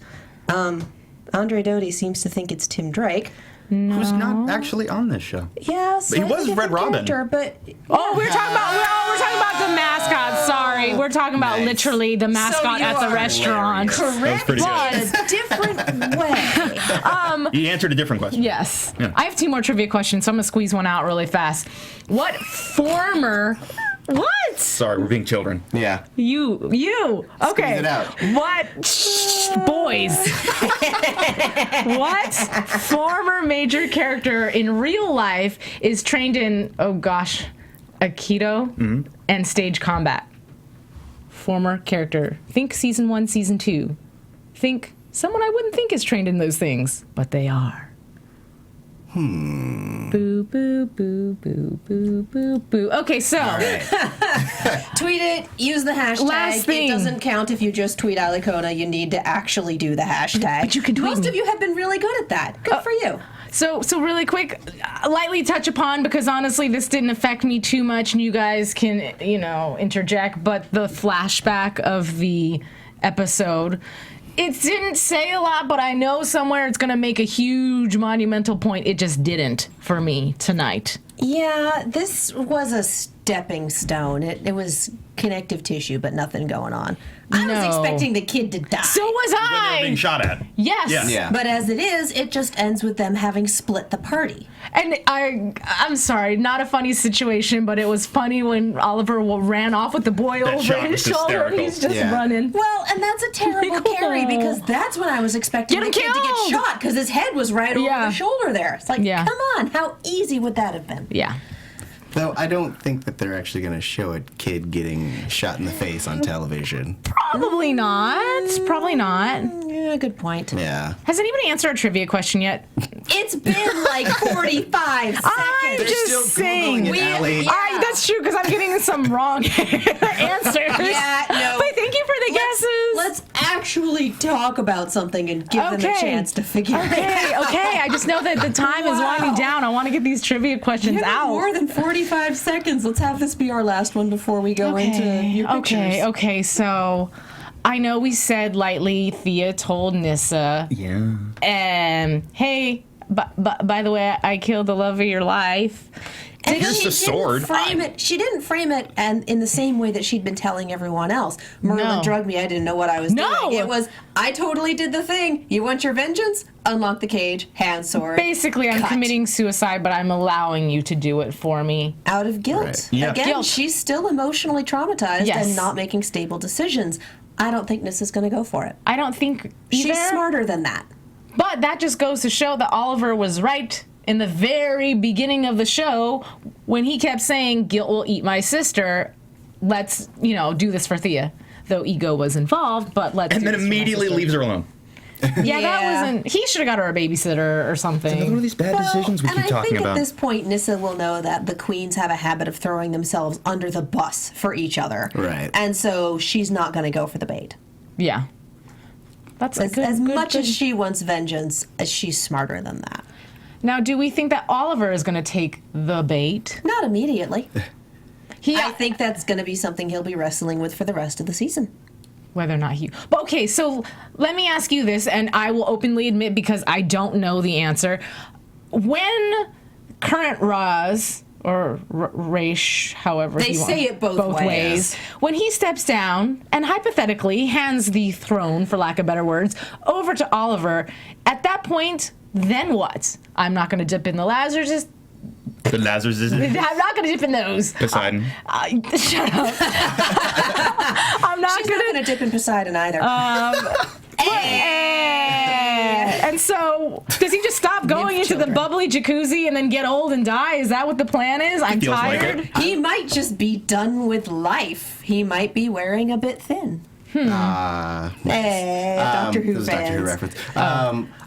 Andre Doty seems to think it's Tim Drake. No. Who's not actually on this show. Yes, he was Red Robin. But we're talking about the mascot. Sorry, we're talking about literally the mascot at the restaurant. Correct, but in a different way. He answered a different question. Yes. Yeah. I have 2 more trivia questions, so I'm gonna squeeze one out really fast. What former? What? Sorry, we're being children. Yeah. You. Okay. Squeeze it out. What? Boys. What former major character in real life is trained in, Aikido and stage combat? Former character. Think season 1, season 2. Think someone I wouldn't think is trained in those things, but they are. Boo, boo, boo, boo, boo, boo, boo. Okay, so. All right. Tweet it, use the hashtag. Last thing. It doesn't count if you just tweet Alikona. You need to actually do the hashtag. But you can tweet Most me. of you have been really good at that. Good for you. So really quick, lightly touch upon, because honestly this didn't affect me too much, and you guys can, interject, but the flashback of the episode, it didn't say a lot, but I know somewhere it's going to make a huge monumental point. It just didn't for me tonight. Yeah, this was a stepping stone. It was connective tissue, but nothing going on. I was expecting the kid to die. So was When they were I. being shot at. Yes. Yeah. But as it is, it just ends with them having split the party. And I'm sorry, not a funny situation, but it was funny when Oliver ran off with the boy That over shot his was shoulder and hysterical. he's just Yeah. running. Well, and that's a terrible carry, because that's when I was expecting Get the him kid to get killed! shot, because his head was right over Yeah. the shoulder there. It's like, Yeah. come on, how easy would that have been? Yeah. Though I don't think that they're actually going to show a kid getting shot in the face on television. Probably not. Probably not. Yeah, good point. Yeah. Has anybody answered our trivia question yet? It's been like 45 seconds. I'm They're just still saying. Googling it, Allie. That's true, because I'm getting some wrong answers. Yeah, no. But thank you for the guesses. Let's actually talk about something and give them a chance to figure it out. Okay. I just know that the time is winding down. I want to get these trivia questions out. More than 45 seconds. Let's have this be our last one before we go into your pictures. Okay, so I know we said lightly Thea told Nyssa. Yeah. Hey, by the way, I killed the love of your life. And here's the sword. She didn't frame it and in the same way that she'd been telling everyone else. Merlin drugged me. I didn't know what I was doing. It was, I totally did the thing. You want your vengeance? Unlock the cage, hand sword. Basically, I'm committing suicide, but I'm allowing you to do it for me. Out of guilt. Right. Yeah. Again, Guilt. she's still emotionally traumatized and not making stable decisions. I don't think Nyssa's going to go for it. I don't think either. She's smarter than that. But that just goes to show that Oliver was right in the very beginning of the show when he kept saying, guilt will eat my sister. Let's, do this for Thea. Though ego was involved, but let's And do then this for my immediately sister. leaves her alone. Yeah, that wasn't... He should have got her a babysitter or something. Another one of these bad decisions we keep talking I think about. at this point, Nyssa will know that the queens have a habit of throwing themselves under the bus for each other. Right. And so she's not going to go for the bait. Yeah. That's As much as she wants vengeance, she's smarter than that. Now, do we think that Oliver is going to take the bait? Not immediately. I think that's going to be something he'll be wrestling with for the rest of the season. Whether or not he... But okay, so let me ask you this, and I will openly admit because I don't know the answer. When current Roz, or Raish, however They say it both ways. When he steps down and hypothetically hands the throne, for lack of better words, over to Oliver, at that point, then what? I'm not going to dip in the Lazarus. The Lazarus is... I'm not going to dip in those. Poseidon. Shut up. I'm not She's going not going to dip in Poseidon either. And so, does he just stop going into the bubbly jacuzzi and then get old and die? Is that what the plan is? I'm Feels like tired. it. He might just be done with life. He might be wearing a bit thin. Nice. Hey, Doctor Who There's a Doctor Who fans. reference.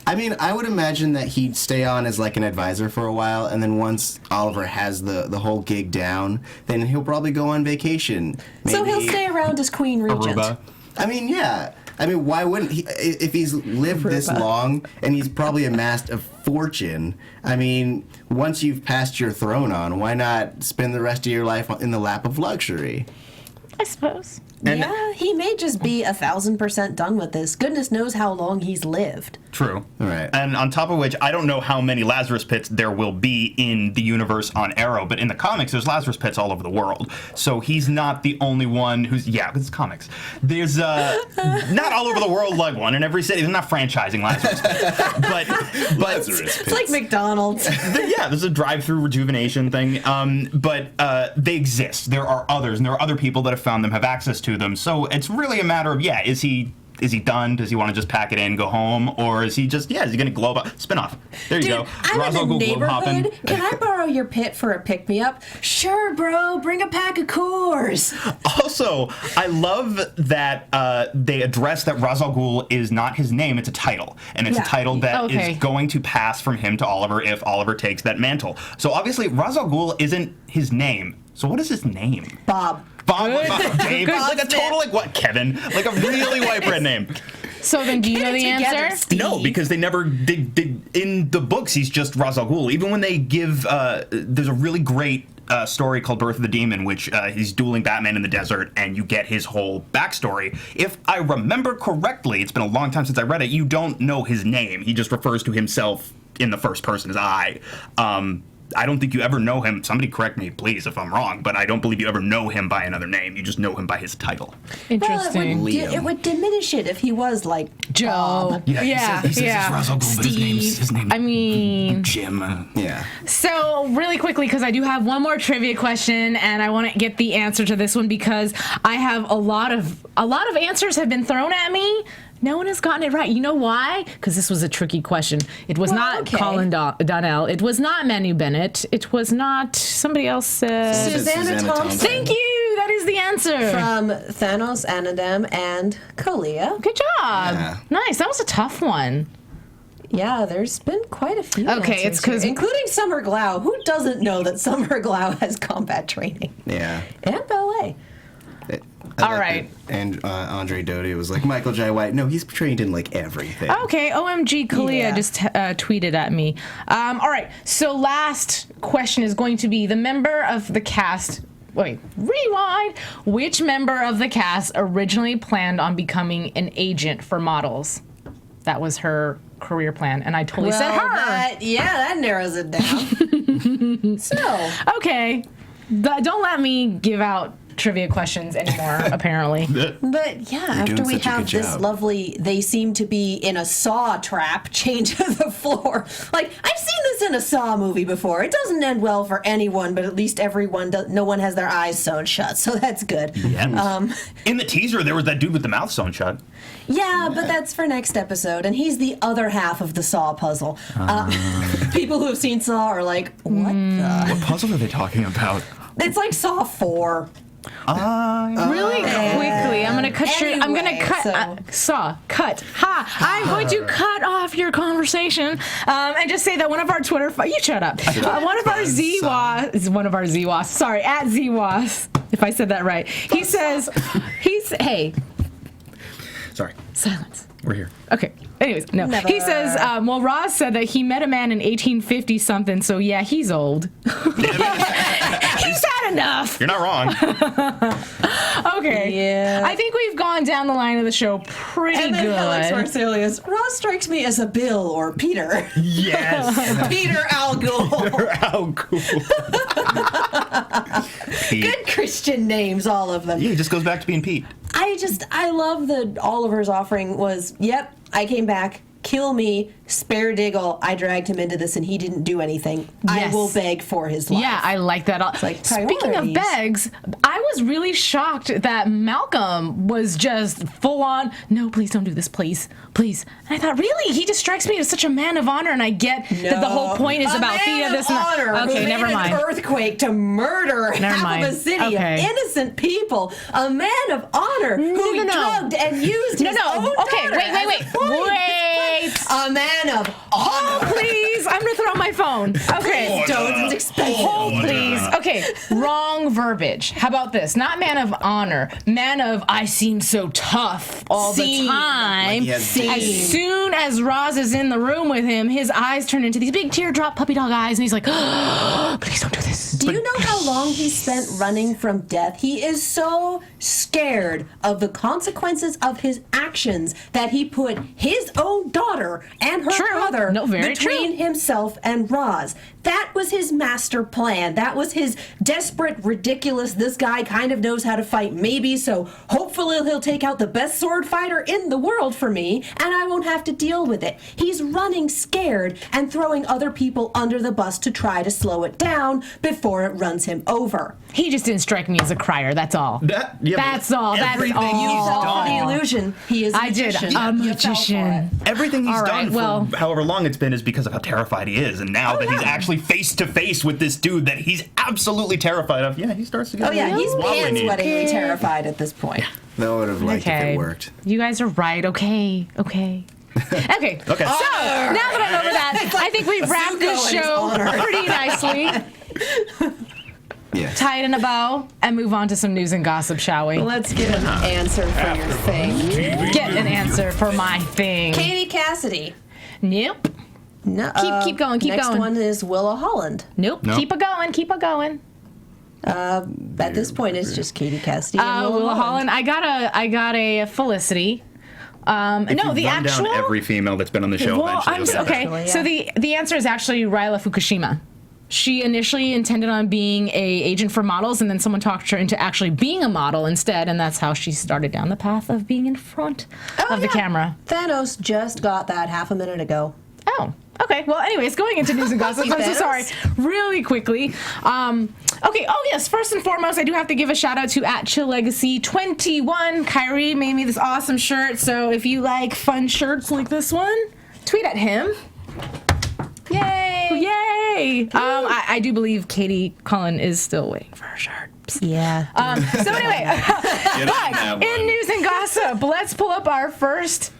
I mean, I would imagine that he'd stay on as like an advisor for a while, and then once Oliver has the whole gig down, then he'll probably go on vacation. So Maybe- he'll stay around as Queen Regent. Aruba. I mean, yeah. I mean, why wouldn't he? If he's lived this long and he's probably amassed a fortune, I mean, once you've passed your throne on, why not spend the rest of your life in the lap of luxury? I suppose. And- Yeah, he may just be 1,000% done with this. Goodness knows how long he's lived. True. Right. And on top of which, I don't know how many Lazarus pits there will be in the universe on Arrow, but in the comics, there's Lazarus pits all over the world. So he's not the only one who's... Yeah, it's comics. There's not all over the world, like one in every city. They're not franchising Lazarus pits. But Lazarus It's like McDonald's. yeah, there's a drive-through rejuvenation thing. But they exist. There are others, and there are other people that have found them, have access to them. So it's really a matter of, is he done? Does he want to just pack it in, go home? Or is he just, is he going to globe up? Spin-off. There you Dude, go. I'm Roswell in the globe hopping. neighborhood. Can I borrow your pit for a pick-me-up? Sure, bro. Bring a pack of Coors. Also, I love that they address that Ra's al Ghul is not his name, it's a title. And it's a title that is going to pass from him to Oliver if Oliver takes that mantle. So obviously, Ra's al Ghul isn't his name. So what is his name? Bob. Dave. Like a total, Kevin. Like a really white bread name. So then do you know the Together, answer? Steve. No, because they never in the books he's just Ra's al Ghul. Even when they give there's a really great story called Birth of the Demon, which he's dueling Batman in the desert, and you get his whole backstory. If I remember correctly, it's been a long time since I read it, you don't know his name. He just refers to himself in the first person as I. I don't think you ever know him. Somebody correct me, please, if I'm wrong, but I don't believe you ever know him by another name. You just know him by his title. Interesting. Well, it would diminish it if he was like Joe. Bob. He says it's Ra's al Ghul, but his name's I mean... Jim. Yeah. So, really quickly, because I do have one more trivia question, and I want to get the answer to this one because I have a lot of answers have been thrown at me. No one has gotten it right. You know why? Because this was a tricky question. It was not Cullen Donnell. It was not Manu Bennett. It was not somebody else. Susanna Thompson. Thank you. That is the answer. From Thanos, Anadem, and Kalia. Good job. Yeah. Nice. That was a tough one. Yeah, there's been quite a few. Okay, it's answers here, 'cause- including Summer Glau. Who doesn't know that Summer Glau has combat training? Yeah. And ballet. All right. And Andre Doty was like, Michael J. White. No, he's trained in like everything. Okay, OMG Kalia just tweeted at me. All right, so last question is going to be the member of the cast. Wait, rewind. Which member of the cast originally planned on becoming an agent for models? That was her career plan, and I totally said her. That narrows it down. So. Okay. Don't let me give out trivia questions anymore, apparently. But yeah, after we have this lovely, they seem to be in a Saw trap chained to the floor. Like, I've seen this in a Saw movie before. It doesn't end well for anyone, but at least no one has their eyes sewn shut, so that's good. Yeah. In the teaser, there was that dude with the mouth sewn shut. Yeah, but that's for next episode, and he's the other half of the Saw puzzle. People who have seen Saw are like, what the? What puzzle are they talking about? It's like Saw 4. Really quickly, I'm gonna cut I'm going to cut off your conversation and just say that one of our Twitter you shut up. One of our ZWAS, sorry, at ZWAS, if I said that right. He says hey. Sorry. Silence. We're here. Okay. Anyways, no. Never. He says, well, Roz said that he met a man in 1850 something, so yeah, he's old. He's had enough. You're not wrong. Okay. Yeah. I think we've gone down the line of the show pretty good. Alex Marsalius, Roz strikes me as a Bill or Peter. Yes. Peter Al Ghul. How cool. Good Christian names, all of them. Yeah, he just goes back to being Pete. I love that Oliver's offering was, yep, I came back, kill me, spare Diggle. I dragged him into this and he didn't do anything. Yes. I will beg for his life. Yeah, I like that. Like Speaking of begs, I was really shocked that Malcolm was just full on, no, please don't do this, please. And I thought, really? He just strikes me as such a man of honor, and I get that the whole point is about Thea, this and that. Okay, never mind. An earthquake to murder half of a city of innocent people. A man of honor who drugged and used his own daughter. Wait. A man of honor. Hold, please. I'm going to throw my phone. Okay. It's expensive. Hold, please. Okay, wrong verbiage. How about this? Not man of honor. Man of I seem so tough all the time. As soon as Roz is in the room with him, his eyes turn into these big teardrop puppy dog eyes, and he's like, oh, please don't do this. Do you know how long he spent running from death? He is so scared of the consequences of his actions that he put his own daughter and her brother between himself and Roz. That was his master plan. That was his desperate, ridiculous, this guy kind of knows how to fight, maybe, so hopefully he'll take out the best sword fighter in the world for me, and I won't have to deal with it. He's running scared and throwing other people under the bus to try to slow it down before it runs him over. He just didn't strike me as a crier, that's all. That's all. You fell for the illusion. He is a magician. A magician. Everything he's done for however long it's been is because of how terrified he is, and now that he's actually face to face with this dude that he's absolutely terrified of, he starts to get he's pants-sweatingly terrified at this point. That would have liked if it worked. You guys are right. Okay. Okay. So, now that I'm over that, I think we've wrapped this show pretty nicely. Yeah. Tie it in a bow and move on to some news and gossip, shall we? Let's get an answer for your thing. Get an answer for my thing. Katie Cassidy. Nope. No. Keep going. Next one is Willa Holland. Nope. Keep it going. At this point, it's just Katie Cassidy. And Willa Holland. I got a Felicity. The actual down every female that's been on the show. So the answer is actually Ryla Fukushima. She initially intended on being a agent for models, and then someone talked her into actually being a model instead, and that's how she started down the path of being in front of the camera. Thanos just got that half a minute ago. Oh, okay. Well, anyways, going into news and gossip, I'm so sorry. Really quickly. Yes, first and foremost, I do have to give a shout out to @ChillLegacy21. Kyrie made me this awesome shirt, so if you like fun shirts like this one, tweet at him. Yay! I do believe Katie Cullen is still waiting for her shirt. Yeah. So anyway, but in news and gossip, let's pull up our first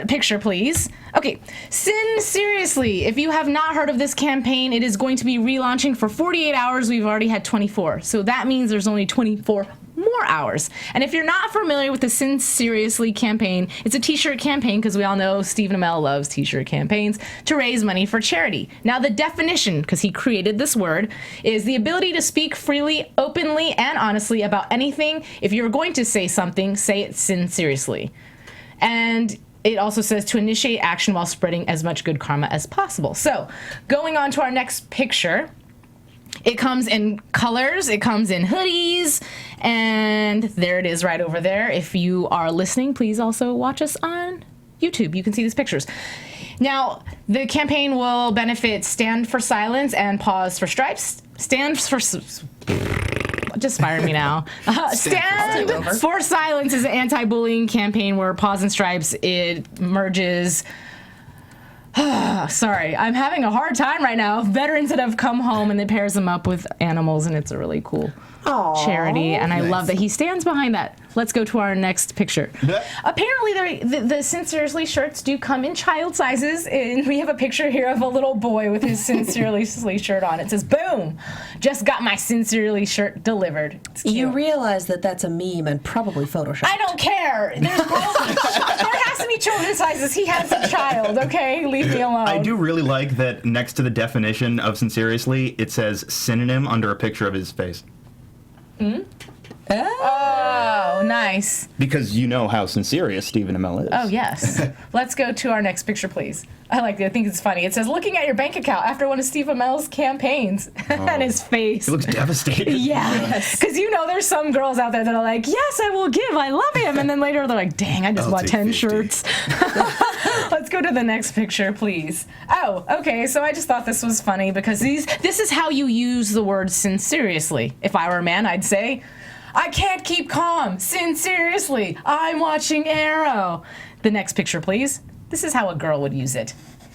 picture, please. Okay, Sin Seriously. If you have not heard of this campaign, it is going to be relaunching for 48 hours. We've already had 24. So that means there's only 24 more more hours. And if you're not familiar with the Sin Seriously campaign, it's a t-shirt campaign, because we all know Stephen Amell loves t-shirt campaigns, to raise money for charity. Now, the definition, because he created this word, is the ability to speak freely, openly, and honestly about anything. If you're going to say something, say it sincerely. And it also says to initiate action while spreading as much good karma as possible. So, going on to our next picture, it comes in colors, it comes in hoodies, and there it is right over there. If you are listening, please also watch us on YouTube. You can see these pictures. Now, the campaign will benefit Stand for Silence and Pause for Stripes. Stand for... Just fire me now. Stand for Silence is an anti-bullying campaign where Pause and Stripes, it merges... Sorry, I'm having a hard time right now. Veterans that have come home, and it pairs them up with animals, and it's a really cool charity, and I love that he stands behind that. Let's go to our next picture. Apparently, the Sincerely shirts do come in child sizes, and we have a picture here of a little boy with his Sincerely shirt on. It says, boom, just got my Sincerely shirt delivered. You realize that that's a meme and probably Photoshopped. I don't care. There has to be children's sizes. He has a child, okay? Leave me alone. I do really like that next to the definition of Sincerely, it says synonym under a picture of his face. Mm-hmm. Oh, nice. Because you know how sincere Stephen Amell is. Oh, yes. Let's go to our next picture, please. I like it. I think it's funny. It says, looking at your bank account after one of Steve Amell's campaigns. And his face. He looks devastated. Yeah. Because you know there's some girls out there that are like, yes, I will give. I love him. And then later they're like, dang, I just bought 10 shirts. Let's go to the next picture, please. Oh, okay. So I just thought this was funny because this is how you use the word sincerely. If I were a man, I'd say, I can't keep calm. Sincerely, I'm watching Arrow. The next picture, please. This is how a girl would use it.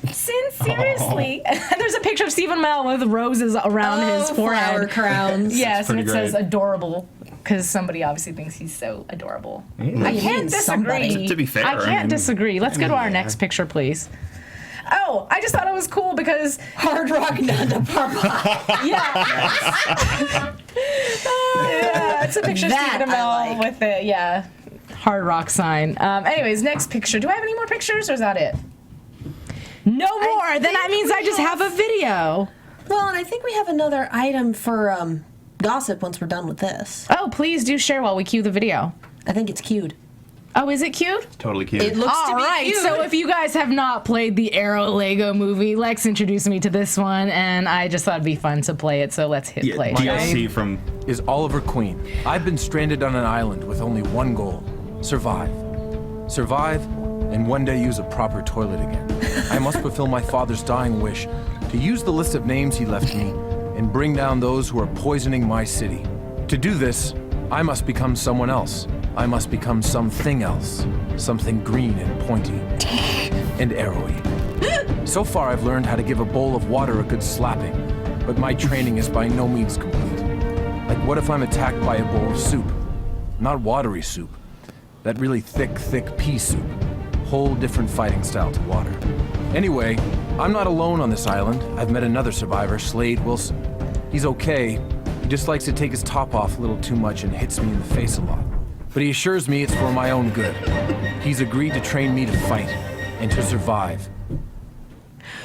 Sincerely. There's a picture of Stephen Amell with roses around his forehead. Flower crowns. Yes, and it says adorable, because somebody obviously thinks he's so adorable. I can't disagree. To be fair, I can't disagree. Let's go to our next picture, please. Oh, I just thought it was cool because Hard Rock Nanda Parbat. Yeah. Yeah, it's a picture of Stephen Amell with it. Yeah, Hard Rock sign. Anyways, next picture. Do I have any more pictures, or is that it? No more. Then that means I just have a video. Well, and I think we have another item for gossip once we're done with this. Oh, please do share while we cue the video. I think it's cued. Oh, is it cute? Totally cute. It looks to be cute. So if you guys have not played the Arrow Lego movie, Lex introduced me to this one, and I just thought it'd be fun to play it, so let's hit play. DLC from... is Oliver Queen. I've been stranded on an island with only one goal: survive. Survive, and one day use a proper toilet again. I must fulfill my father's dying wish to use the list of names he left me and bring down those who are poisoning my city. To do this, I must become someone else. I must become something else. Something green and pointy. And arrowy. So far, I've learned how to give a bowl of water a good slapping, but my training is by no means complete. Like, what if I'm attacked by a bowl of soup? Not watery soup. That really thick pea soup. Whole different fighting style to water. Anyway, I'm not alone on this island. I've met another survivor, Slade Wilson. He's okay. He just likes to take his top off a little too much and hits me in the face a lot. But he assures me it's for my own good. He's agreed to train me to fight and to survive.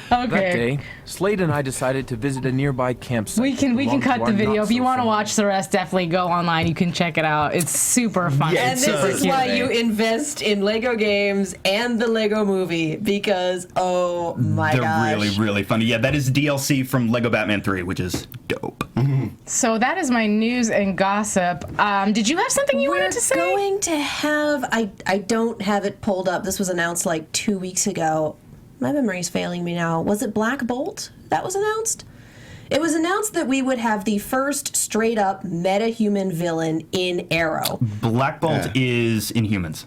Okay. That day, Slade and I decided to visit a nearby campsite. We can cut the video. If you want to watch the rest, definitely go online. You can check it out. It's super fun. Yeah, and this is why you invest in Lego games and the Lego movie, because oh my gosh. They're really, really funny. Yeah, that is DLC from Lego Batman 3, which is dope. So that is my news and gossip. Did you have something you wanted to say? We're going to have, I don't have it pulled up. This was announced like 2 weeks ago. My memory's failing me now. Was it Black Bolt that was announced? It was announced that we would have the first straight-up meta-human villain in Arrow. Black Bolt is Inhumans.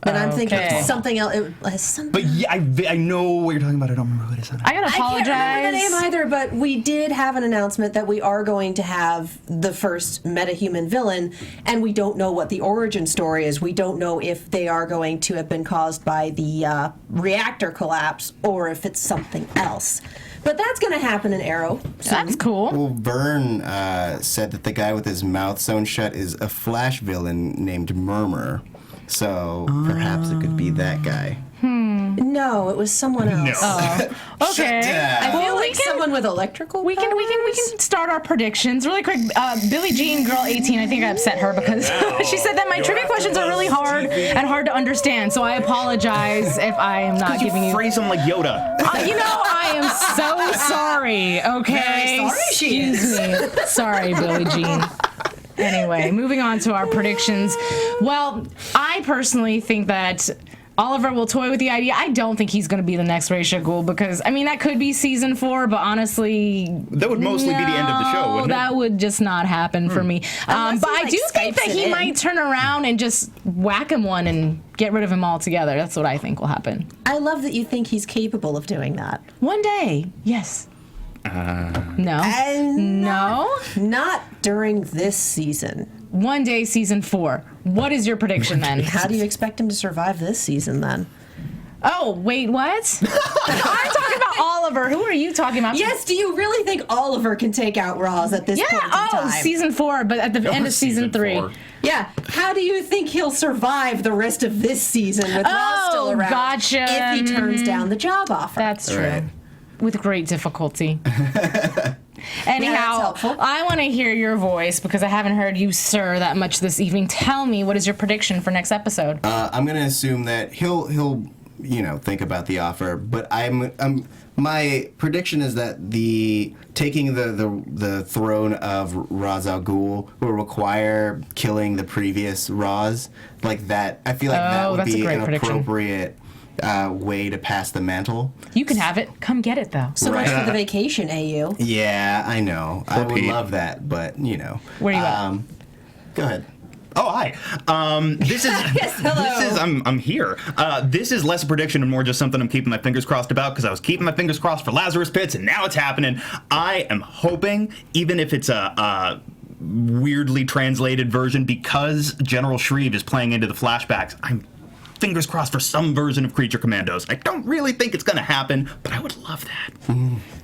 And I'm thinking something else. But yeah, I know what you're talking about. I don't remember what it is. I gotta apologize. I can't remember the name either, but we did have an announcement that we are going to have the first meta-human villain, and we don't know what the origin story is. We don't know if they are going to have been caused by the reactor collapse or if it's something else. But that's going to happen in Arrow. That's cool. Well, Vern said that the guy with his mouth sewn shut is a Flash villain named Murmur. So perhaps it could be that guy. No, it was someone else. Oh, okay. I feel like someone with electrical We can start our predictions really quick. Billie Jean, girl 18. I think I upset her because she said that my trivia questions are really hard and hard to understand. So I apologize if I am not giving you. Phrase them like Yoda. I am so sorry. Okay. Very sorry she Excuse me. Sorry, Billie Jean. Anyway, moving on to our predictions. Well, I personally think that Oliver will toy with the idea. I don't think he's going to be the next Ra's al Ghul because, I mean, that could be season 4, but honestly... That would mostly be the end of the show, wouldn't it? That would just not happen for me. But I do think that he might turn around and just whack him one and get rid of him altogether. That's what I think will happen. I love that you think he's capable of doing that. One day, yes. No. No? Not during this season. One day, season 4. What is your prediction then? How do you expect him to survive this season then? Oh, wait, what? I'm talking about Oliver. Who are you talking about? Yes, do you really think Oliver can take out Roz at this point in time? Season 4, but at the end of season 3. 4. Yeah, how do you think he'll survive the rest of this season with Roz still around? Gotcha. If he turns down the job offer. That's true. Right. With great difficulty. Anyhow, I want to hear your voice because I haven't heard you, sir, that much this evening. Tell me, what is your prediction for next episode? I'm going to assume that he'll think about the offer, but my prediction is that taking the throne of Ra's al Ghul will require killing the previous Ra's. Like that, I feel like that would be an appropriate way to pass the mantle. You can have it. Come get it, though. So much for the vacation, AU. Yeah, I know. I would love that, but Where are you at? Go ahead. Oh, hi. This is Yes, hello. This is I'm here. This is less a prediction and more just something I'm keeping my fingers crossed about because I was keeping my fingers crossed for Lazarus Pits and now it's happening. I am hoping, even if it's a weirdly translated version, because General Shreve is playing into the flashbacks, I'm fingers crossed for some version of Creature Commandos. I don't really think it's going to happen, but I would love that.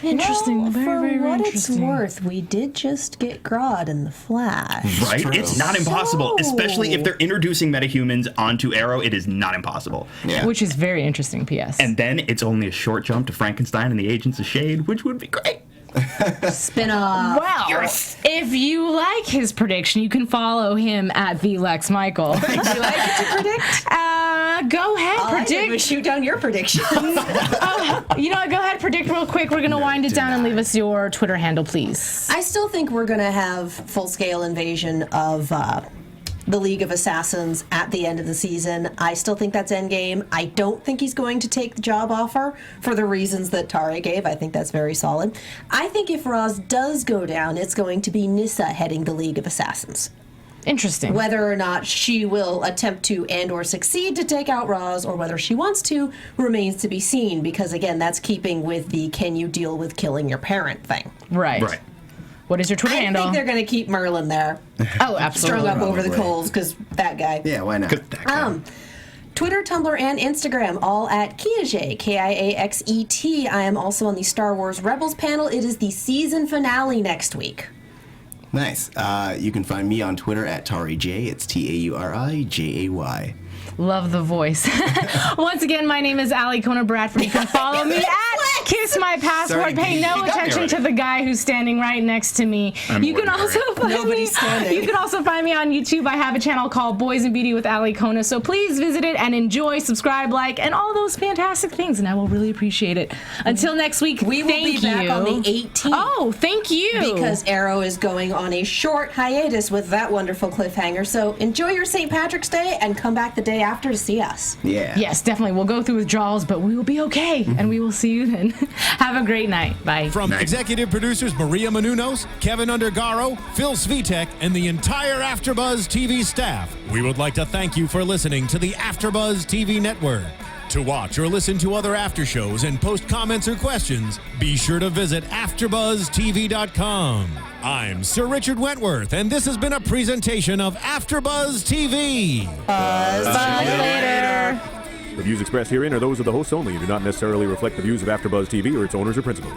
Interesting. Well, very for what interesting. it's worth, we did just get Grodd in the Flash. Right? true. It's not impossible, especially if they're introducing metahumans onto Arrow. It is not impossible. Yeah. Which is very interesting, P.S. And then it's only a short jump to Frankenstein and the Agents of S.H.I.E.L.D., which would be great. Spin-off. Well, if you like his prediction, you can follow him at the Lex Michael. Do I get to predict? Go ahead, All I did predict. was shoot down your prediction. You know what? Go ahead, predict real quick. We're going to wind it down and leave us your Twitter handle, please. I still think we're going to have full-scale invasion of the League of Assassins at the end of the season. I still think that's endgame. I don't think he's going to take the job offer for the reasons that Tauri gave. I think that's very solid. I think if Roz does go down, it's going to be Nyssa heading the League of Assassins. Interesting. Whether or not she will attempt to and or succeed to take out Roz, or whether she wants to, remains to be seen, because again, that's keeping with the can you deal with killing your parent thing. Right. What is your Twitter I handle? think they're going to keep Merlin there. Oh, absolutely. Strung up over the Probably. coals, because that guy. Yeah, why not? Twitter, Tumblr, and Instagram, all at Kiaxet, Kiaxet. I am also on the Star Wars Rebels panel. It is the season finale next week. Nice. You can find me on Twitter at TauriJ. It's TauriJay. Love the voice. Once again, my name is Alikona Bradford. You can follow me at Kiss My Passport. Sorry, Pay no you got me attention already. to the guy who's standing right next to me. You can also find Nobody's standing. You can also find me on YouTube. I have a channel called Boys and Beauty with Alikona. So please visit it and enjoy, subscribe, like, and all those fantastic things. And I will really appreciate it. Until next week, We will thank be back you. on the 18th. Oh, thank you. Because Arrow is going on a short hiatus with that wonderful cliffhanger. So enjoy your St. Patrick's Day and come back the day after to see us. Yeah. Yes, definitely. We'll go through withdrawals, but we will be okay. And we will see you then. Have a great night. Bye. From executive producers Maria Menounos, Kevin Undergaro, Phil Svitek, and the entire AfterBuzz TV staff, we would like to thank you for listening to the AfterBuzz TV network. To watch or listen to other after shows and post comments or questions, be sure to visit AfterBuzzTV.com. I'm Sir Richard Wentworth, and this has been a presentation of AfterBuzz TV. Bye later. The views expressed herein are those of the hosts only and do not necessarily reflect the views of AfterBuzz TV or its owners or principals.